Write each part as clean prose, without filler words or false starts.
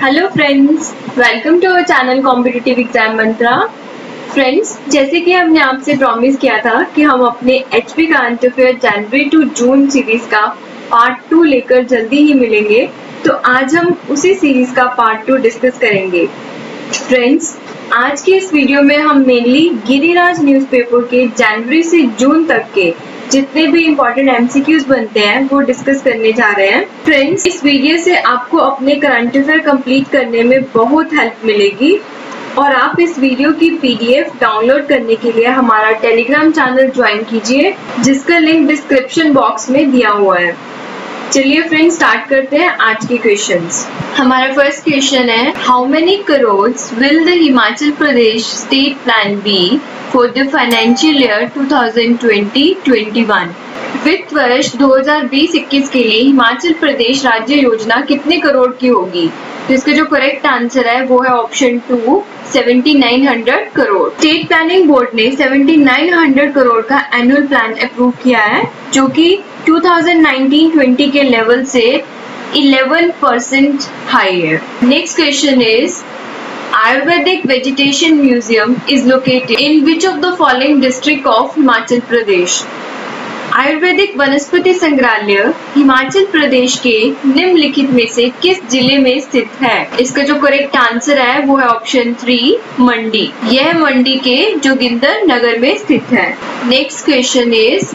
Hello friends, welcome to our channel competitive exam mantra. Friends, जैसे कि हमने आपसे प्रॉमिस किया था कि हम अपने HP current affair January to June series का पार्ट 2 लेकर जल्दी ही मिलेंगे, तो आज हम उसी सीरीज का पार्ट 2 डिस्कस करेंगे। फ्रेंड्स, आज की इस वीडियो में हम मेनली गिरिराज न्यूज़पेपर के जनवरी से जून तक के जितने भी इम्पोर्टेंट एमसीक्यूज बनते हैं वो डिस्कस करने जा रहे हैं। फ्रेंड्स, इस वीडियो से आपको अपने करंट अफेयर कंप्लीट करने में बहुत हेल्प मिलेगी और आप इस वीडियो की पीडीएफ डाउनलोड करने के लिए हमारा टेलीग्राम चैनल ज्वाइन कीजिए, जिसका लिंक डिस्क्रिप्शन बॉक्स में दिया हुआ है। चलिए फ्रेंड्स, स्टार्ट करते हैं आज के क्वेश्चंस। हमारा फर्स्ट क्वेश्चन है, how many crores will the Himachal Pradesh state plan be for the financial year 2020-21? वित्त वर्ष 2020-21 के लिए हिमाचल प्रदेश राज्य योजना कितने करोड़ की होगी? तो इसका जो करेक्ट आंसर है वो है option 2, 7900 crore. State planning board ने 7900 करोड़ का एनुअल प्लान अप्रूव किया है, जो कि 2019-20 के लेवल से 11% हाई है। Next question is, Ayurvedic Vegetation Museum is located in which of the following district of Himachal Pradesh? आयुर्वेदिक वनस्पति संग्रहालय हिमाचल प्रदेश के निम्नलिखित में से किस जिले में स्थित है? इसका जो करेक्ट आंसर है वो है ऑप्शन 3, मंडी। यह मंडी के जोगिंदर नगर में स्थित है। Next question is,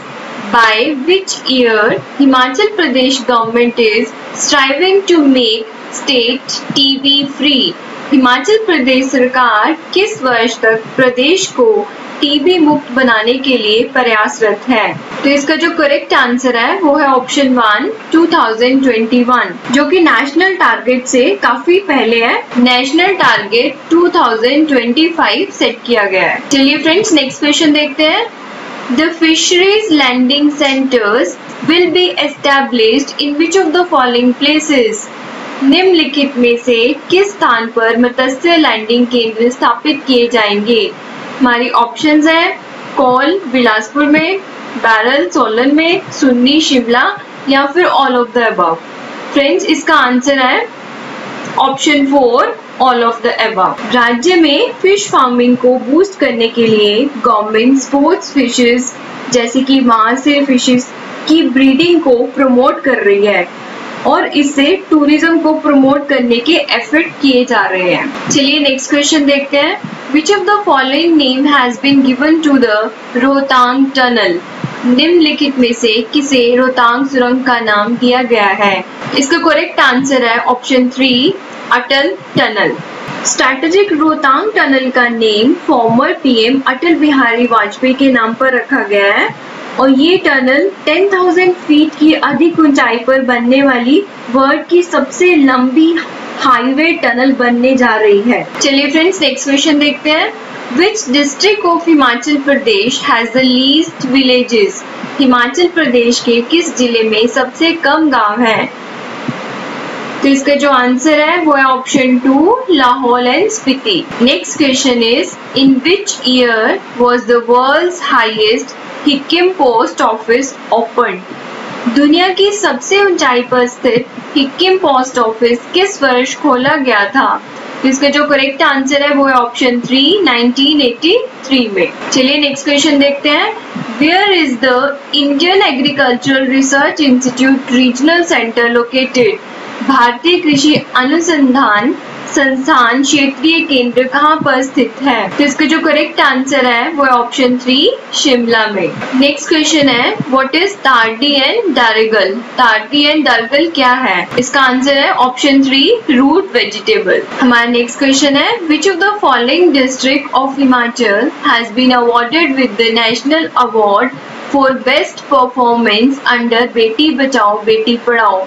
by which year Himachal Pradesh government is striving to make state TB free? Himachal Pradesh सरकार किस वर्ष तक प्रदेश को टीबी मुक्त बनाने के लिए प्रयासरत है? तो इसका जो करेक्ट आंसर है वो है ऑप्शन 1, 2021, जो कि नेशनल टारगेट से काफी पहले है। नेशनल टारगेट 2025 सेट किया गया है। चलिए फ्रेंड्स, नेक्स्ट क्वेश्चन देखते हैं। The fisheries landing centers will be established in which of the following places? निम्नलिखित में से किस स्थान पर मत्स्य लैंडिंग केंद्र स्थापित किए जाएंगे? हमारी ऑप्शंस हैं कौल बिलासपुर में, बैरल सोलन में, सुन्नी शिमला या फिर all of the above. Friends, इसका आंसर है option 4, all of the above. राज्य में फिश फार्मिंग को बूस्ट करने के लिए गवर्नमेंट स्पोर्ट्स फिशेस जैसे कि महासे फिशेस की ब्रीडिंग को प्रमोट कर रही है और इससे टूरिज्म को प्रमोट करने के एफर्ट किए जा रहे हैं। चलिए नेक्स्ट क्वेश्चन देखते हैं। Which of the following name has been given to the Rohtang tunnel? निम्नलिखित में से किसे रोहतांग सुरंग का नाम दिया गया है? इसका करेक्ट आंसर है ऑप्शन 3, अटल टनल। स्ट्रैटेजिक रोहतांग टनल का name former PM Atal Bihari Vajpayee के नाम पर रखा गया है और ये टनल 10,000 फीट की अधिक ऊंचाई पर बनने वाली वर्ल्ड की सबसे लंबी हाईवे टनल बनने जा रही है। चलिए फ्रेंड्स, नेक्स्ट क्वेश्चन देखते हैं। Which district of Himachal Pradesh has the least villages? Himachal Pradesh के किस जिले में सबसे कम गांव है? तो इसका जो आंसर है वो है option 2, Lahaul and Spiti. Next question is, in which year was the world's highest Hikkim post office open? दुनिया की सबसे ऊंचाई पर स्थित हिक्किम पोस्ट ऑफिस किस वर्ष खोला गया था? इसका जो करेक्ट आंसर है वो है ऑप्शन 3, 1983 में। चलिए नेक्स्ट क्वेश्चन देखते हैं। Where is the Indian agricultural research institute regional centre located? भारतीय कृषि अनुसंधान संस्थान क्षेत्रीय केंद्र कहाँ पर स्थित है? तो इसका जो करेक्ट आंसर है वो है ऑप्शन 3, शिमला में। नेक्स्ट क्वेश्चन है, what is tardi and dargal? Tardi and dargal क्या है? इसका आंसर है ऑप्शन 3, रूट वेजिटेबल। हमारा नेक्स्ट क्वेश्चन है, which of the following district of Himachal has been awarded with the national award for best performance under Beti Bachao Beti Padhao?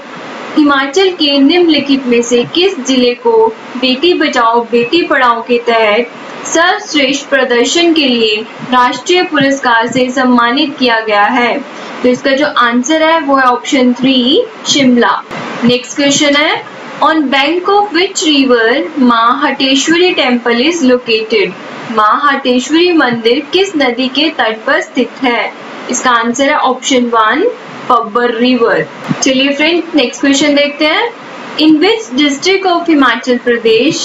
Himachal के निम्नलिखित में से किस जिले को बेटी बचाओ बेटी पढ़ाओ के तहत सर्वश्रेष्ठ प्रदर्शन के लिए राष्ट्रीय पुरस्कार से सम्मानित किया गया है? तो इसका जो आंसर है वो है ऑप्शन 3, शिमला। नेक्स्ट क्वेश्चन है, on bank of which river माँ हटेश्वरी टेम्पल इज लोकेटेड? माँ हटेश्वरी मंदिर किस नदी के तट पर स्थित है? इसका आंसर है ऑप्शन 1, पब्बर रिवर। चलिए फ्रेंड, नेक्स्ट क्वेश्चन देखते हैं। In which district of Himachal Pradesh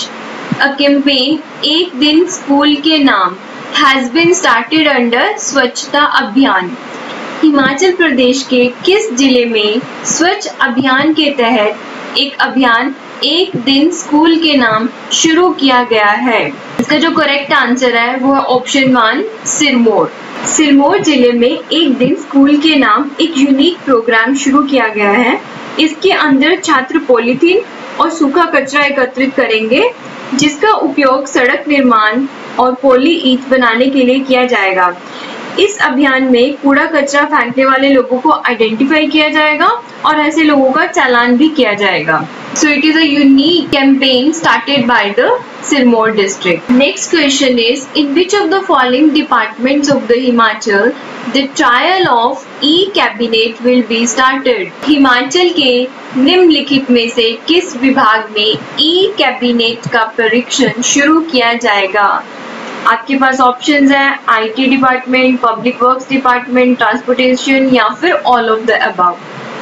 a campaign एक दिन स्कूल के नाम has been started under स्वच्छता अभियान? हिमाचल प्रदेश के किस जिले में स्वच्छ अभियान के तहत एक अभियान एक दिन स्कूल के नाम शुरू किया गया है? इसका जो करेक्ट आंसर है वो है ऑप्शन 1 सिरमौर। सिरमौर जिले में एक दिन स्कूल के नाम एक यूनिक प्रोग्राम शुरू किया गया है। इसके अंदर छात्र पॉलीथीन और सूखा कचरा एकत्रित करेंगे जिसका उपयोग सड़क निर्माण और पॉली ईंट बनाने के लिए किया जाएगा। इस अभियान में कूड़ा कचरा फेंकने वाले लोगों को आइडेंटिफाई किया जाएगा और ऐसे लोगों का चालान भी किया जाएगा। So it is a unique campaign started by the Sirmaur district. Next question is, in which of the following departments of the Himachal the trial of e-cabinet will be started? Himachal के निम्नलिखित में से किस विभाग में e-cabinet का परीक्षण शुरू किया जाएगा? आपके पास ऑप्शंस हैं IT department, public works department, transportation या फिर all of the above.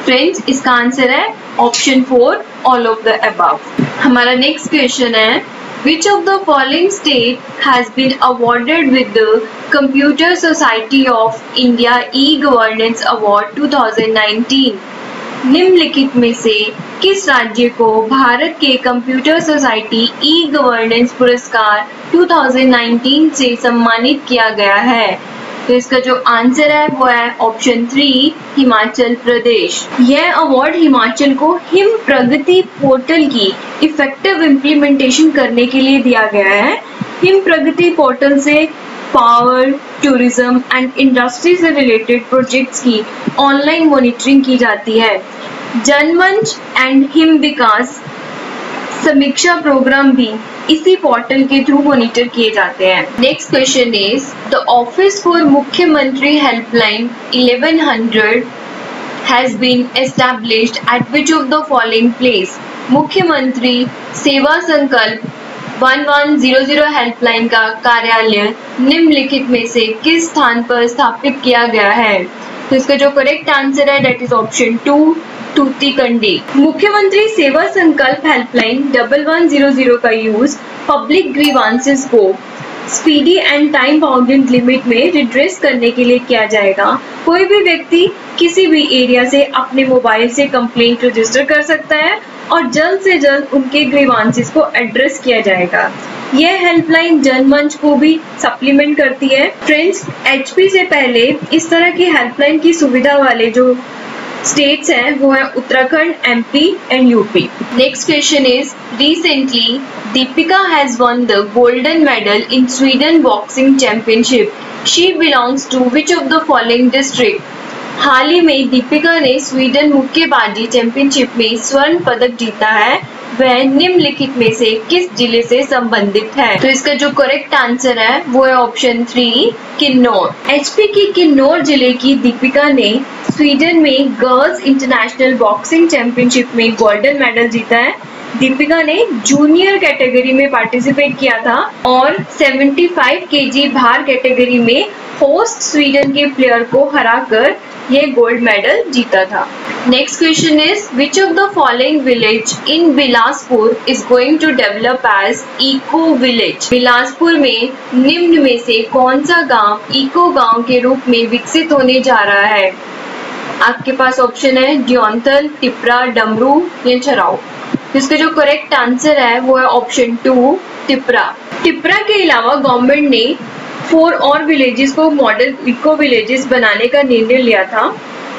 Friends, इसका आंसर है option 4 all of the above. हमारा नेक्स्ट क्वेश्चन है, which of the following state has been awarded with the Computer Society of India E-Governance Award 2019? निम्नलिखित में से किस राज्य को भारत के कंप्यूटर सोसाइटी ई गवर्नेंस पुरस्कार 2019 से सम्मानित किया गया है? तो इसका जो आंसर है वो है ऑप्शन 3 हिमाचल प्रदेश। यह अवार्ड हिमाचल को हिम प्रगति पोर्टल की इफेक्टिव इम्प्लीमेंटेशन करने के लिए दिया गया है। हिम प्रगति पोर्टल से पावर, टूरिज्म एंड इंडस्ट्री से रिलेटेड प्रोजेक्ट्स की ऑनलाइन मॉनिटरिंग की जाती है। जनमंच एंड हिम विकास समीक्षा प्रोग्राम भी इसी पोर्टल के थ्रू मॉनिटर किए जाते हैं। Next question is, the office for Mukhyamantri helpline 1100 has been established at which of the following place? Mukhyamantri Seva संकल्प 1100 हेल्पलाइन का कार्यालय निम्नलिखित में से किस स्थान पर स्थापित किया गया है? तो इसका जो करेक्ट आंसर है दैट इज ऑप्शन 2 तूतीकंडी। मुख्यमंत्री सेवा संकल्प हेल्पलाइन 1100 का यूज पब्लिक ग्रीवांसेस को speedy and time bounded limit में रिड्रेस करने के लिए किया जाएगा। कोई भी व्यक्ति किसी भी एरिया से अपने मोबाइल से कंप्लेंट रजिस्टर कर सकता है और जल्द से जल्द उनके ग्रीवांसेस को एड्रेस किया जाएगा। यह हेल्पलाइन जनमंच को भी सप्लीमेंट करती है। फ्रेंड्स, HP से पहले इस तरह की हेल्पलाइन की सुविधा वाले जो स्टेट्स हैं वो है Uttarakhand, MP and UP। Next question is, recently Deepika has won the golden medal in Sweden boxing championship. She belongs to which of the following district? हाल ही में दीपिका ने स्वीडन मुक्केबाजी चैंपियनशिप में स्वर्ण पदक जीता है। वह निम्नलिखित में से किस जिले से संबंधित है? तो इसका जो करेक्ट आंसर है वो है ऑप्शन 3 किन्नौर। HP की किन्नौर जिले की दीपिका ने स्वीडन में गर्ल्स इंटरनेशनल बॉक्सिंग चैंपियनशिप में गोल्डन मेडल जीता है। दीपिका ने जूनियर कैटेगरी में पार्टिसिपेट किया था और 75 kg भार कैटेगरी में होस्ट स्वीडन के प्लेयर को हराकर यह गोल्ड मेडल जीता था। Next question is, which of the following village in Bilaspur is going to develop as eco village? Bilaspur में निम्न में से कौन सा गांव इको गांव के रूप में विकसित होने जा रहा है? आपके पास ऑप्शन है दियोंतल, टिपरा, डमरू या चराव। इसका जो करेक्ट आंसर है वो है ऑप्शन 2 टिपरा। टिपरा के अलावा गवर्नमेंट ने 4 और विलेजेस को मॉडल इको विलेजेस बनाने का निर्णय लिया था।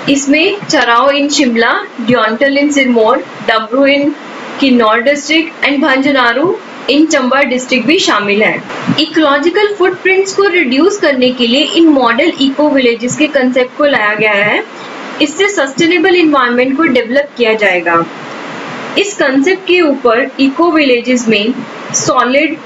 इसमें चराव इन Shimla, दियोंतल in Sirmaur, Damru in Kinnaur district and Bhanjanaru in Chamba district भी शामिल है। इकोलॉजिकल फुटप्रिंट्स को रिड्यूस करने के लिए इन मॉडल इको विलेजेस के कंसेप्ट को लाया गया है। इससे सस्टेनेबल इन्वायरमेंट को डेवलप किया जाएगा। इस कंसेप्ट के ऊपर इको विलेजेस में सॉलिड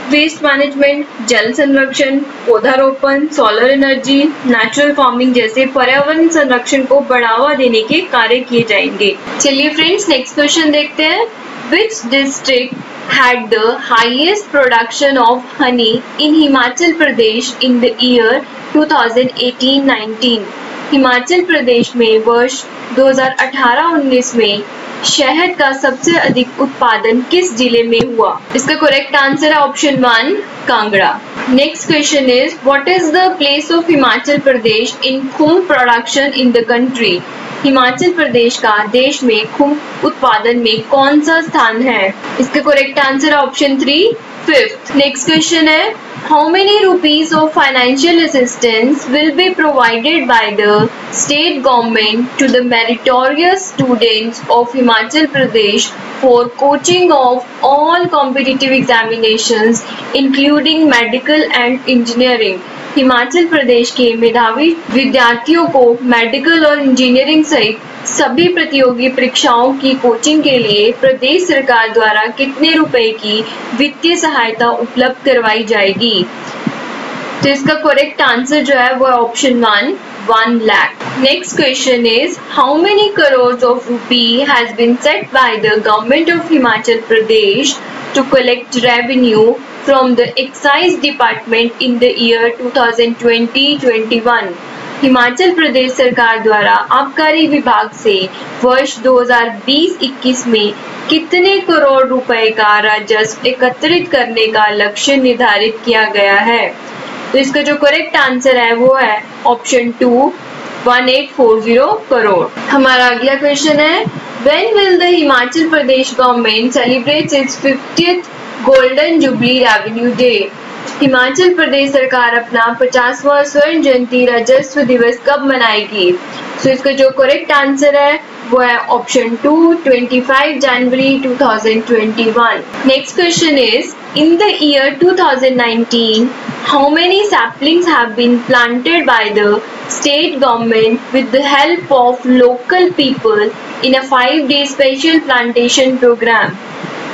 वेस्ट मैनेजमेंट, जल संरक्षण, पौधारोपण, सोलर एनर्जी, नेचुरल फार्मिंग जैसे पर्यावरण संरक्षण को बढ़ावा देने के कार्य किए जाएंगे। चलिए फ्रेंड्स, नेक्स्ट क्वेश्चन देखते हैं। Which district had the highest production of honey in Himachal Pradesh in the year 2018-19? Himachal Pradesh में वर्ष 2018-19 में शहद का सबसे अधिक उत्पादन किस जिले में हुआ? इसका करेक्ट आंसर है option 1 Kangra. Next question is what is the place of Himachal Pradesh in khumb production in the country? Himachal Pradesh का देश में खुम्ब उत्पादन में कौन सा स्थान है? इसका करेक्ट आंसर है ऑप्शन 3 5th। नेक्स्ट क्वेश्चन है how many rupees of financial assistance will be provided by the state government to the meritorious students of Himachal Pradesh for coaching of all competitive examinations including medical and engineering? Himachal Pradesh के मेधावी विद्यार्थियों को medical और engineering सहित सभी प्रतियोगी परीक्षाओं की कोचिंग के लिए प्रदेश सरकार द्वारा कितने रुपए की वित्तीय सहायता उपलब्ध करवाई जाएगी? तो इसका करेक्ट आंसर जो है वो option 1 lakh. Next question is how many crore of rupee has been set by the government of Himachal Pradesh to collect revenue from the excise department in the year 2020-21? Himachal Pradesh सरकार द्वारा आबकारी विभाग से वर्ष 2020-21 में कितने करोड़ रुपए का राजस्व एकत्रित करने का लक्ष्य निर्धारित किया गया है? तो इसका जो करेक्ट आंसर है वो है ऑप्शन 2 1840 करोड़। हमारा अगला क्वेश्चन है When will the Himachal Pradesh government celebrates its 50th golden jubilee revenue day? Himachal Pradesh सरकार अपना 50वां स्वर्ण जयंती राजस्व दिवस कब मनाएगी? तो इसका जो करेक्ट आंसर है वो है option 2 25 January 2021। Next question is in the year 2019 how many saplings have been planted by the state government with the help of local people in a 5-day special plantation program?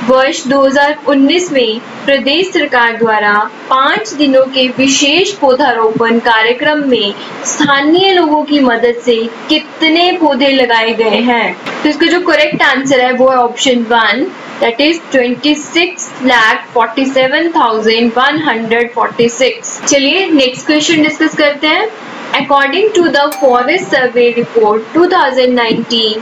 वर्ष 2019 में प्रदेश सरकार द्वारा 5 दिनों के विशेष पौधारोपण कार्यक्रम में स्थानीय लोगों की मदद से कितने पौधे लगाए गए हैं? तो इसका जो करेक्ट आंसर है वो है ऑप्शन 1 दैट इज 26,47,146। चलिए नेक्स्ट क्वेश्चन डिस्कस करते हैं। According to the forest survey report 2019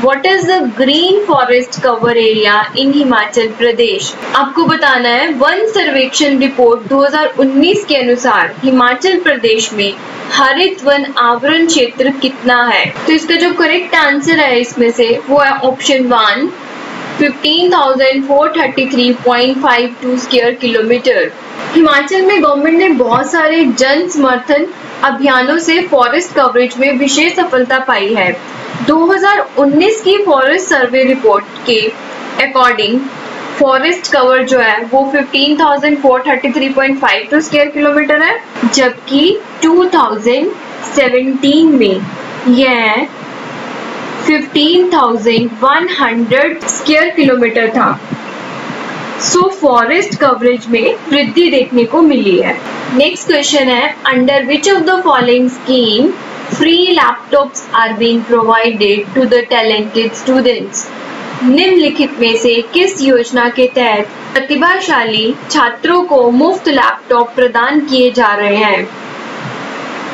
What is the green forest cover area in Himachal Pradesh? आपको बताना है वन सर्वेक्षण रिपोर्ट 2019 के अनुसार हिमाचल प्रदेश में हरित वन आवरण क्षेत्र कितना है? तो इसका जो करेक्ट आंसर है इसमें से वो है ऑप्शन 1 15,433.52 स्क्वायर किलोमीटर। हिमाचल में गवर्नमेंट ने बहुत सारे जन समर्थन अभियानों से फॉरेस्ट कवरेज में विशेष सफलता पाई है। 2019 की फॉरेस्ट सर्वे रिपोर्ट के अकॉर्डिंग फॉरेस्ट कवर जो है वो 15,433.52 स्क्वायर किलोमीटर है, जबकि 2017 में यह 15,100 स्क्वायर किलोमीटर था। सो फॉरेस्ट कवरेज में वृद्धि देखने को मिली है। नेक्स्ट क्वेश्चन है under which of the following scheme free laptops are being provided to the talented students? निम्नलिखित में से किस योजना के तहत प्रतिभाशाली छात्रों को मुफ्त लैपटॉप प्रदान किए जा रहे हैं?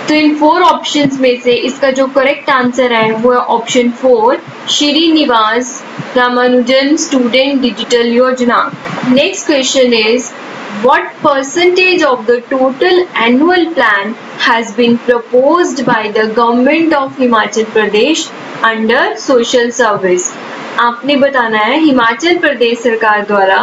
तो इन 4 ऑप्शंस में से इसका जो करेक्ट आंसर है वो है option 4 Srinivasa Ramanujan student digital Yojana. Next question is what percentage of the total annual plan has been proposed by the government of Himachal Pradesh under social service? आपने बताना है हिमाचल प्रदेश सरकार द्वारा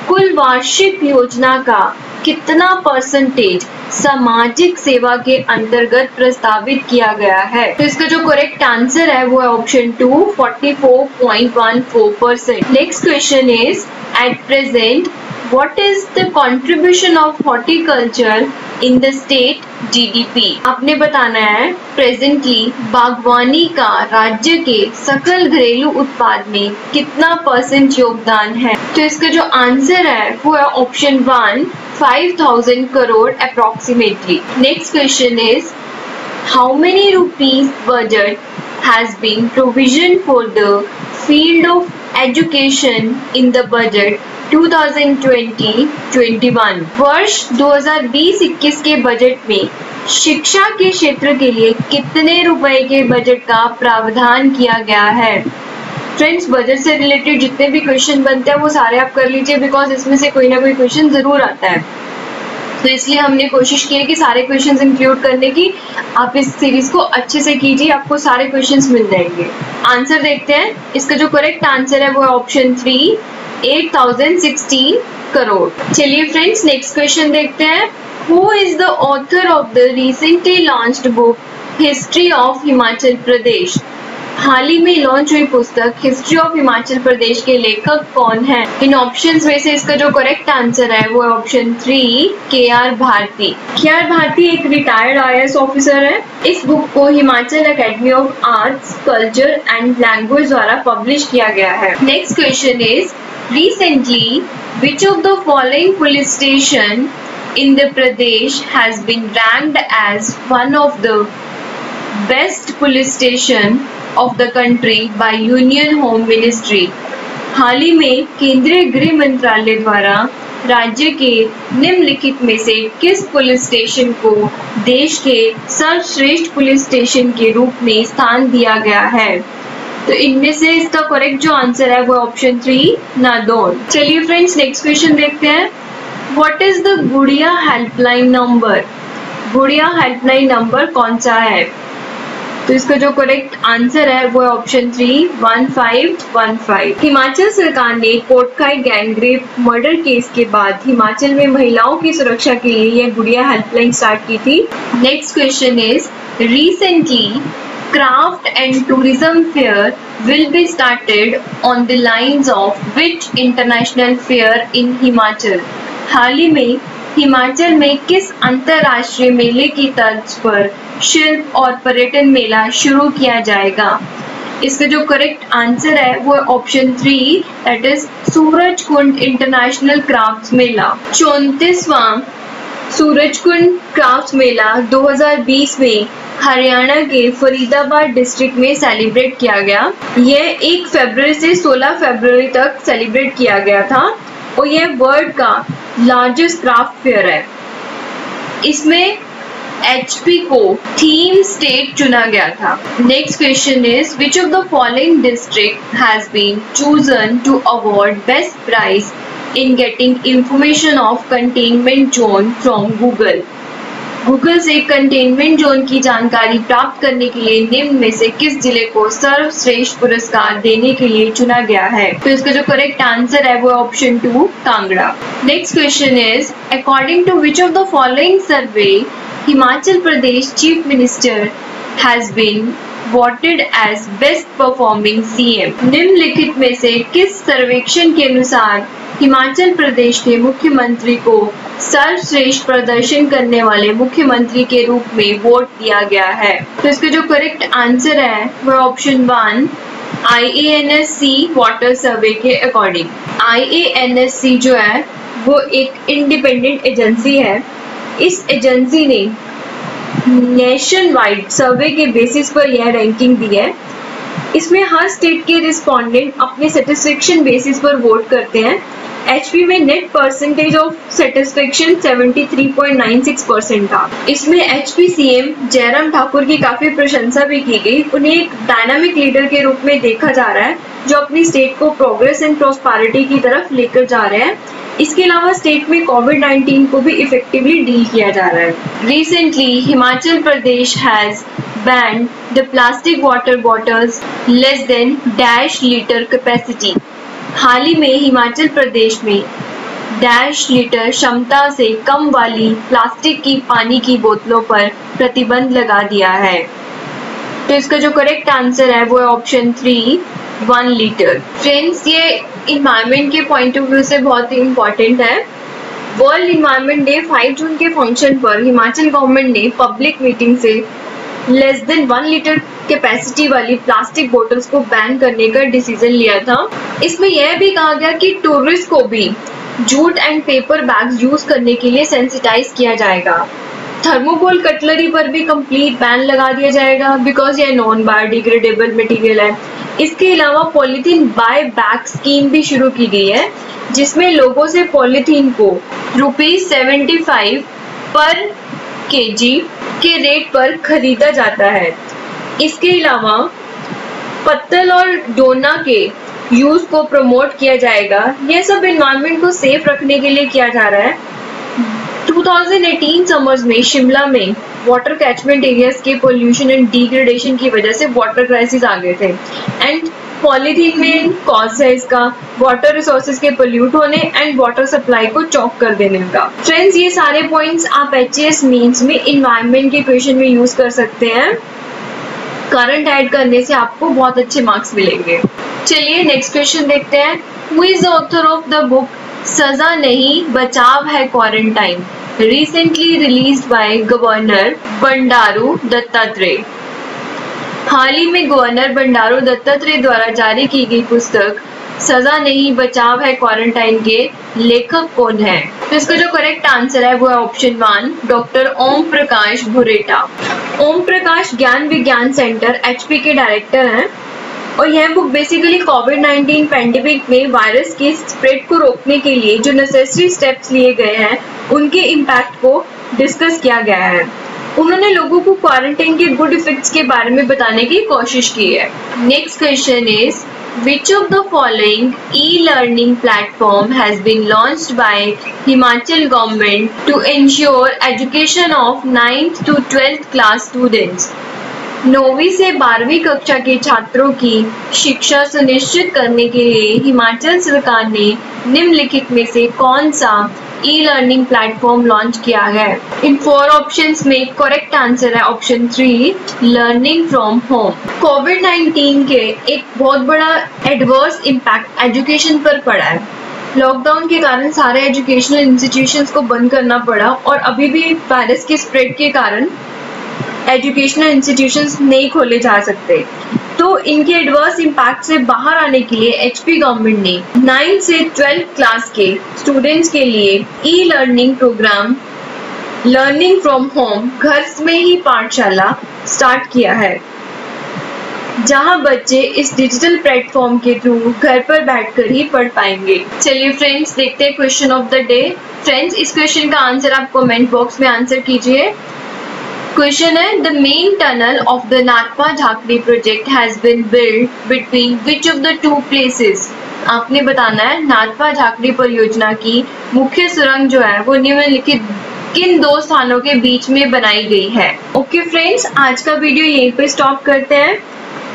कुल वार्षिक योजना का कितना परसेंटेज सामाजिक सेवा के अंतर्गत प्रस्तावित किया गया है? तो इसका जो करेक्ट आंसर है वो है option 2 44.14%। Next question is at present What is the contribution of horticulture in the state GDP? आपने बताना है प्रेजेंटली बागवानी का राज्य के सकल घरेलू उत्पाद में कितना % योगदान है? तो इसका जो आंसर है वो है option 1 5,000 crore approximately. Next question is how many rupees budget has been provision for the field of education in the budget 2020-21? वर्ष 2020-21 के बजट में शिक्षा के क्षेत्र के लिए कितने रुपए के बजट का प्रावधान किया गया है? फ्रेंड्स, बजट से रिलेटेड जितने भी क्वेश्चन बनते हैं वो सारे आप कर लीजिए, बिकॉज इसमें से कोई ना कोई क्वेश्चन जरूर आता है, तो इसलिए हमने कोशिश की है कि सारे क्वेश्चंस इंक्लूड करने की। आप इस सीरीज को अच्छे से कीजिए, आपको सारे क्वेश्चंस मिल जाएंगे। आंसर देखते हैं। इसका जो करेक्ट आंसर है वो है ऑप्शन 3, 8016 करोड़। चलिए फ्रेंड्स, नेक्स्ट क्वेश्चन देखते हैं। Who is the author of the recently launched book history of Himachal Pradesh? हाल ही में लॉन्च हुई पुस्तक हिस्ट्री ऑफ हिमाचल प्रदेश के लेखक कौन है? इन ऑप्शंस में से इसका जो करेक्ट आंसर है वो है option 3, KR Bharti. KR Bharti एक रिटायर्ड IAS ऑफिसर है। इस बुक को Himachal academy of arts, culture and language द्वारा पब्लिश किया गया है। Next question is, recently which of the following police station in the Pradesh has been ranked as one of the best police station of the country by Union Home Ministry? हाल ही में केंद्रीय गृह मंत्रालय द्वारा राज्य के निम्नलिखित में से किस पुलिस स्टेशन को देश के सर्वश्रेष्ठ पुलिस स्टेशन के रूप में स्थान दिया गया है? तो इनमें से इसका करेक्ट जो आंसर है वो ऑप्शन 3, नादौन। चलिए फ्रेंड्स, नेक्स्ट क्वेश्चन देखते हैं। व्हाट इज द गुड़िया हेल्पलाइन नंबर? गुड़िया हेल्पलाइन नंबर कौन सा है? तो इसका जो करेक्ट आंसर है वो है ऑप्शन 3, 1515। हिमाचल सरकार ने कोटखाई गैंगरेप मर्डर केस के बाद हिमाचल में महिलाओं की सुरक्षा के लिए यह गुड़िया हेल्पलाइन स्टार्ट की थी। Next question is, recently Craft and Tourism Fair will be started on the lines of which international fair in Himachal? हाल ही में हिमाचल में किस अंतरराष्ट्रीय मेले की तर्ज पर शिल्प और पर्यटन मेला शुरू किया जाएगा? इसका जो करेक्ट आंसर है वो है option 3, that is Surajkund international crafts mela. 34वां सूरजकुंड क्राफ्ट्स मेला 2020 में हरियाणा के फरीदाबाद डिस्ट्रिक्ट में सेलिब्रेट किया गया। यह 1 फरवरी से 16 फरवरी तक सेलिब्रेट किया गया था और यह वर्ल्ड का लार्जेस्ट क्राफ्ट फेयर है। इसमें HP को थीम स्टेट चुना गया था। Next question is, which of the following district has been chosen to award best prize in getting information of containment zone from Google? Google से containment zone की जानकारी प्राप्त करने के लिए निम्न में से किस जिले को सर्वश्रेष्ठ पुरस्कार देने के लिए चुना गया है? तो इसका जो करेक्ट आंसर है वो option 2, Kangra. Next question is, according to which of the following survey Himachal Pradesh chief minister has been voted as best performing CM? निम्नलिखित में से किस सर्वेक्षण के अनुसार हिमाचल प्रदेश के मुख्यमंत्री को सर्वश्रेष्ठ प्रदर्शन करने वाले मुख्यमंत्री के रूप में वोट दिया गया है? तो इसका जो करेक्ट आंसर है वो ऑप्शन 1, IANSC वाटर सर्वे के अकॉर्डिंग। IANSC जो है वो एक इंडिपेंडेंट एजेंसी है। इस एजेंसी ने नेशन वाइड सर्वे के बेसिस पर यह रैंकिंग दी है। इसमें हर स्टेट के रिस्पोंडेंट अपने सेटिस्फेक्शन बेसिस पर वोट करते हैं। HP में नेट परसेंटेज ऑफ सेटिस्फेक्शन 73.96% था। इसमें HP CM जयराम ठाकुर की काफी प्रशंसा भी की गई। उन्हें एक डायनामिक लीडर के रूप में देखा जा रहा है जो अपनी स्टेट को प्रोग्रेस एंड प्रॉस्पेरिटी की तरफ लेकर जा रहे हैं। इसके अलावा स्टेट में कोविड-19 को भी इफेक्टिवली डील किया जा रहा है। Recently Himachal Pradesh has banned the plastic water bottles less than dash litre capacity. हाल ही में हिमाचल प्रदेश में डैश लीटर क्षमता से कम वाली प्लास्टिक की पानी की बोतलों पर प्रतिबंध लगा दिया है। तो इसका जो करेक्ट आंसर है वो है ऑप्शन 3, 1 लीटर। फ्रेंड्स, ये इन्वायरमेंट के पॉइंट ऑफ व्यू से बहुत ही इम्पोर्टेंट है। वर्ल्ड इन्वायरमेंट डे 5 जून के फंक्शन पर हिमाचल गवर्नमेंट ने पब्लिक मीटिंग से लेस देन 1 लीटर कैपेसिटी वाली प्लास्टिक बोतल्स को बैन करने का डिसीजन लिया था। इसमें यह भी कहा गया कि टूरिस्ट को भी jute and paper bags use करने के लिए सेंसिटाइज किया जाएगा। थर्मोकोल कटलरी पर भी कंप्लीट बैन लगा दिया जाएगा बिकॉज यह नॉन बायोडिग्रेडेबल मटेरियल है। इसके अलावा पॉलीथीन बाय बैक स्कीम भी शुरू की गई है जिसमें लोगों से पॉलीथीन को ₹75 पर केजी के रेट पर खरीदा जाता है। इसके अलावा पत्तल और डोना के यूज को प्रमोट किया जाएगा। यह सब एनवायरनमेंट को सेफ रखने के लिए किया जा रहा है। 2018 समर्स में शिमला में वाटर कैचमेंट एरियाज के पोल्यूशन एंड डिग्रेडेशन की वजह से वाटर क्राइसिस आ गए थे एंड पॉलीथीन में कॉज है इसका वाटर रिसोर्सेज के पोल्यूट होने एंड वाटर सप्लाई को चौक कर देने का। फ्रेंड्स, ये सारे पॉइंट्स आप HAS मेंस में एनवायरनमेंट के क्वेश्चन में यूज कर सकते हैं। करंट ऐड करने से आपको बहुत अच्छे मार्क्स मिलेंगे। चलिए नेक्स्ट क्वेश्चन देखते हैं। Who is the author of the book Saja Nahin Bachav Hai quarantine, recently released by governor Bandaru Dattatreya. हाल ही में गवर्नर बंडारू दत्तात्रेय द्वारा जारी की गई पुस्तक सजा नहीं बचाव है क्वारंटाइन के लेखक कौन है? तो इसका जो करेक्ट आंसर है वो है ऑप्शन 1, डॉक्टर ओम प्रकाश भुरेटा। ओम प्रकाश ज्ञान विज्ञान सेंटर HP के डायरेक्टर हैं और यह बुक बेसिकली कोविड-19 पैंडेमिक में वायरस के स्प्रेड को रोकने के लिए जो नेसेसरी स्टेप्स लिए गए हैं उनके इम्पैक्ट को डिस्कस किया गया है। उन्होंने लोगों को क्वारंटाइन के गुड इफेक्ट्स के बारे में बताने की कोशिश की है। Next question is which of the following e-learning platform has been launched by Himachal government to ensure education of 9th to 12th class students? 9वीं से 12वीं कक्षा के छात्रों की शिक्षा सुनिश्चित करने के लिए हिमाचल सरकार ने निम्नलिखित में से कौन सा ई-लर्निंग प्लेटफॉर्म लॉन्च किया है? इन 4 ऑप्शंस में करेक्ट आंसर है ऑप्शन 3, लर्निंग फ्रॉम होम। कोविड-19 के एक बहुत बड़ा एडवर्स इम्पैक्ट एजुकेशन पर पड़ा है। लॉकडाउन के कारण सारे एजुकेशनल इंस्टीट्यूशंस को बंद करना पड़ा और अभी भी वायरस के स्प्रेड के कारण एजुकेशनल इंस्टीट्यूशंस नहीं खोले जा सकते। तो इनके एडवर्स इम्पैक्ट से बाहर आने के लिए HP गवर्नमेंट ने 9 से 12 क्लास के स्टूडेंट्स के लिए e learning programme learning from home घर में ही पाठशाला स्टार्ट किया है, जहां बच्चे इस डिजिटल प्लेटफॉर्म के थ्रू घर पर बैठकर ही पढ़ पाएंगे। चलिए फ्रेंड्स, देखते हैं question of the day. Friends, इस क्वेश्चन का आंसर आप कमेंट बॉक्स में आंसर कीजिए। क्वेश्चन है, the main tunnel of the Nathpa Jhakri project has been build between which of the 2 places? आपने बताना है नाथपा झाकड़ी परियोजना की मुख्य सुरंग जो है वो निम्नलिखित किन 2 स्थानों के बीच में बनाई गई है? ओके फ्रेंड्स, आज का वीडियो यहीं पे स्टॉप करते हैं।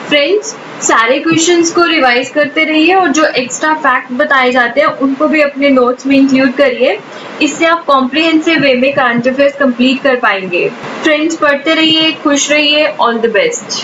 फ्रेंड्स, सारे क्वेश्चंस को रिवाइज करते रहिए और जो एक्स्ट्रा फैक्ट बताए जाते हैं उनको भी अपने नोट्स में इंक्लूड करिए। इससे आप कॉम्प्रिहेंसिव वे में करंट अफेयर्स कंप्लीट कर पाएंगे। फ्रेंड्स, पढ़ते रहिए, खुश रहिए, ऑल द बेस्ट।